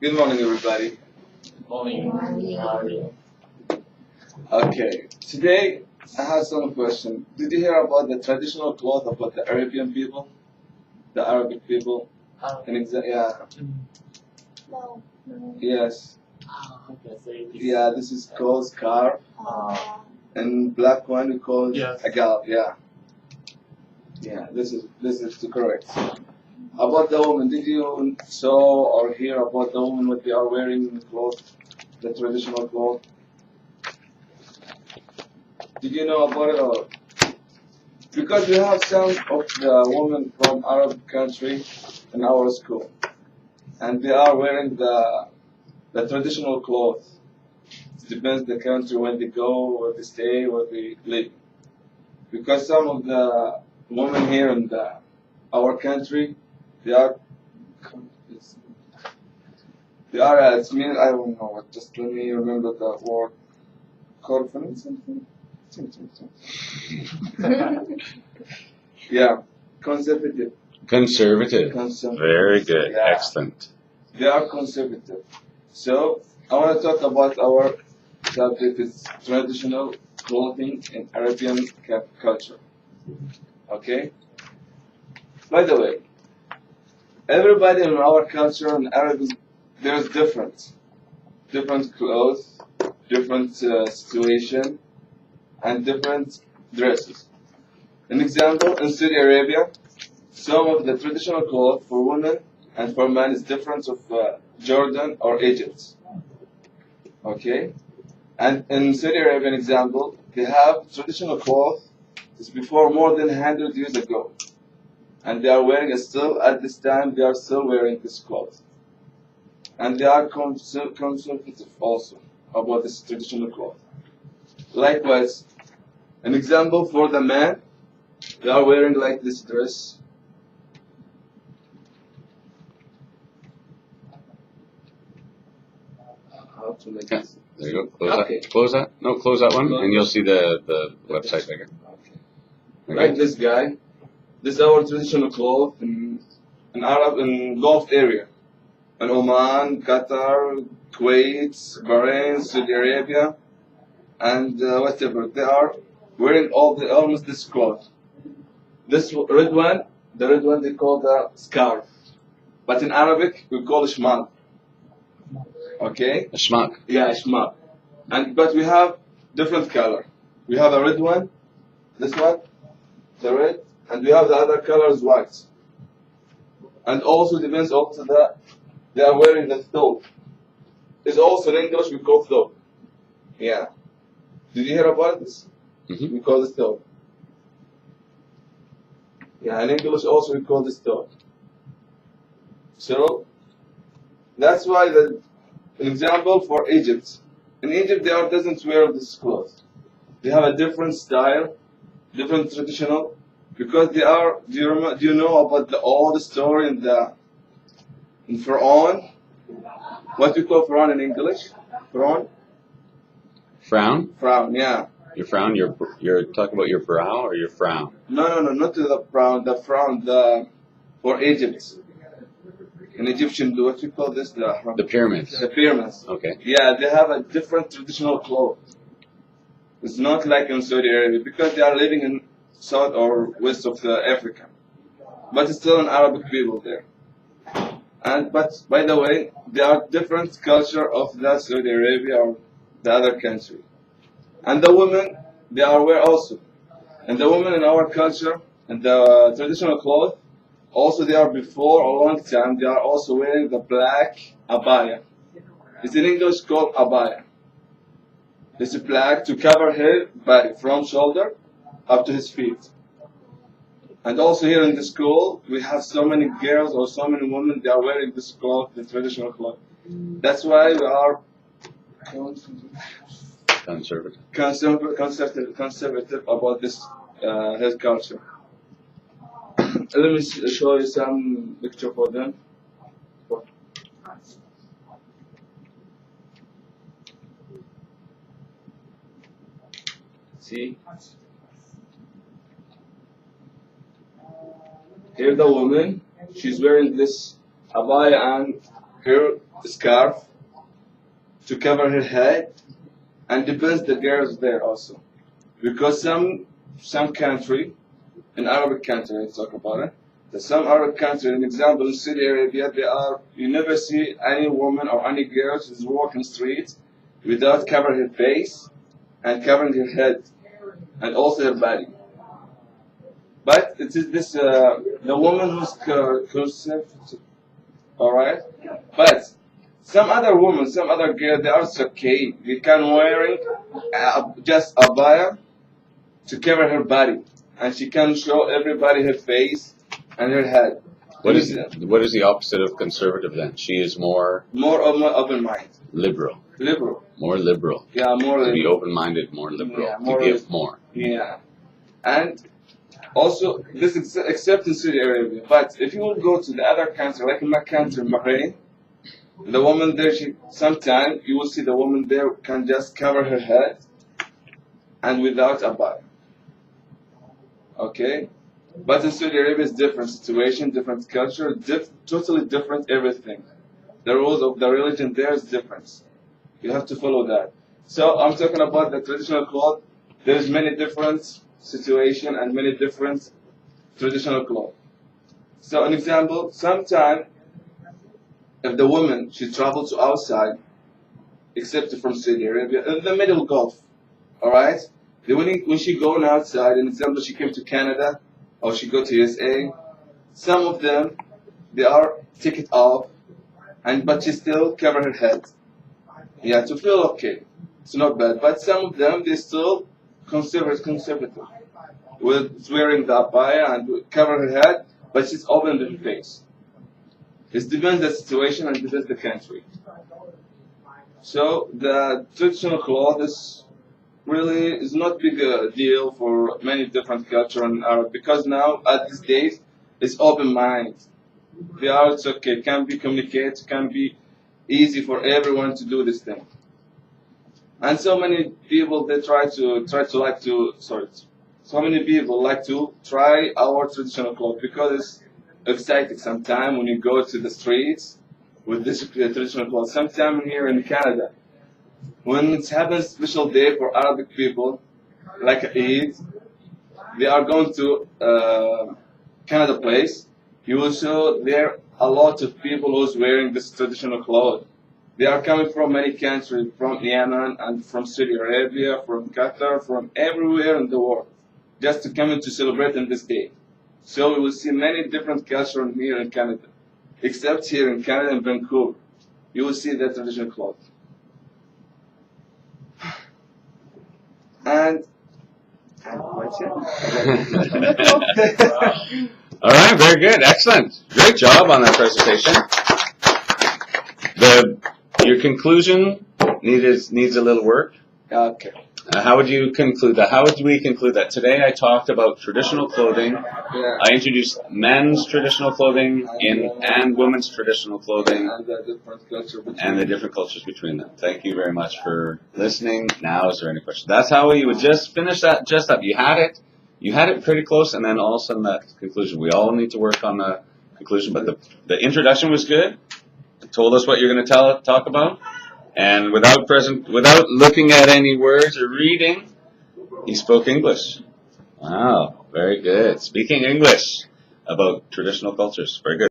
Good morning, everybody. Morning. How are you? Okay, today I have some question. Did you hear about the traditional cloth about the Arabian people, the Arabic people? Yeah, No. yes, Okay, so it is. yeah. This is called scarf, and black one we call it Yes. a galab. Yeah, yeah. This is correct. About the woman, did you saw or hear about the woman what they are wearing in clothes, the traditional cloth? Did you know about it or? Because we have some of the women from Arab country in our school, and they are wearing the traditional clothes. It depends the country when they go, where they stay, where they live. Because some of the women here in our country, they are it's mean I don't know what. Just let me remember the word. Confident something. Yeah, conservative. Conservative. Conservative. Very good. Yeah. Excellent. They are conservative. So I want to talk about our subject is traditional clothing in Arabian culture. Okay? By the way, everybody in our culture in Arabic, there's different clothes, different situation, and different dresses. An example, in Saudi Arabia, some of the traditional clothes for women and for men is different of Jordan or Egypt. Okay? And in Saudi Arabia, an example, they have traditional clothes is before more than 100 years ago. And they are wearing still, at this time, they are still wearing this clothes. And they are conservative also about this traditional cloth. Likewise, an example for the man, they are wearing like this dress. How to make Okay. this? There you go. Close Okay. that. Close that. No, close that one, Close. and you'll see the website bigger. Okay. Okay. Like this guy. This is our traditional cloth in Arab in Gulf area. In Oman, Qatar, Kuwait, Bahrain, Saudi Arabia, and whatever. They are wearing almost this cloth. This red one, the red one they call the scarf. But in Arabic we call it shmal. Okay? A schmuck. Yeah, shmal. But we have different color. We have a red one, this one, the red, and we have the other color is white. And also depends also that they are wearing the thobe. It's also in English we call thobe. Yeah. Did you hear about this? Mm-hmm. We call this thobe. Yeah, in English also we call this thobe. So that's why an example for Egypt. In Egypt they doesn't wear this clothes. They have a different style, different traditional, because they are. Do you know about the old story in Pharaoh? What we call Pharaoh in English? Pharaoh? Frown. Frown, yeah. Your frown. You're talking about your brow or your frown. No, not the frown. The frown, for Egypt. In Egyptian, what we call this? The pyramids. The pyramids. Okay. Yeah, they have a different traditional clothes. It's not like in Saudi Arabia because they are living in south or west of Africa, but it's still an Arabic people there. But by the way, there are different culture of the Saudi Arabia or the other country. And the women, they are wear also. And the women in our culture and the traditional clothes, also they are before a long time, they are also wearing the black abaya. It's in English called abaya. It's black to cover her body from shoulder up to his feet. And also here in the school, we have so many girls or so many women, they are wearing this cloth, the traditional cloth. That's why we are Conservative. conservative about this health culture. Let me show you some picture for them. See? Here the woman, she's wearing this abaya and her scarf to cover her head, and depends the girls there also, because some country, in Arabic country, let's talk about it. Some Arab country, an example in Saudi Arabia, you never see any woman or any girl who's walking streets without covering her face and covering her head and also her body. But it is this the woman who's conservative, all right. But some other women, some other girl, they are okay. They can wearing just a abaya to cover her body, and she can show everybody her face and her head. What is the opposite of conservative then? She is more open mind, liberal. liberal. More liberal. Yeah, more To be liberal. open-minded, more liberal. Yeah, more to give more. Yeah, and also this is except in Saudi Arabia. But if you will go to the other country, like in my country, Bahrain, the woman there, sometimes you will see the woman there can just cover her head and without a bag. Okay? But in Saudi Arabia, it's different situation, different culture, totally different everything. The rules of the religion there is different. You have to follow that. So I'm talking about the traditional cloth. There's many different situation and many different traditional cloth. So an example, sometime if the woman she travel to outside, except from Saudi Arabia, in the Middle Gulf, all right. When she going outside, an example, she came to Canada or she go to USA. Some of them they are take it off, but she still cover her head. Yeah, to feel okay. It's not bad. But some of them they still conservative with wearing the abaya and cover her head, but she's open her face. It depends the situation and depends the country. So the traditional cloth is not big a deal for many different culture in Arab because now at these days it's open mind. They are it's okay, can be communicated, can be easy for everyone to do this thing. And so many people they so many people like to try our traditional clothes because it's exciting sometimes when you go to the streets with this traditional clothes. Sometimes here in Canada, when it happens special day for Arabic people, like Eid, they are going to Canada place. You will show there a lot of people who's wearing this traditional clothes. They are coming from many countries, from Yemen and from Saudi Arabia, from Qatar, from everywhere in the world, just to come in to celebrate on this day. So we will see many different cultures here in Canada, except here in Canada in Vancouver. You will see that traditional clothes. And that's it. All right, very good, excellent, great job on that presentation. Your conclusion needs a little work. Okay. How would you conclude that? How would we conclude that? Today I talked about traditional clothing. Yeah. I introduced men's traditional clothing and women's traditional clothing And the different culture between and the different cultures between them. Thank you very much for listening. Now, is there any questions? That's how we would just finish that just up. You had it pretty close, and then all of a sudden that conclusion. We all need to work on the conclusion, but the introduction was good. It told us what you're going to talk about. And without looking at any words or reading, he spoke English. Wow, very good. Speaking English about traditional cultures. Very good.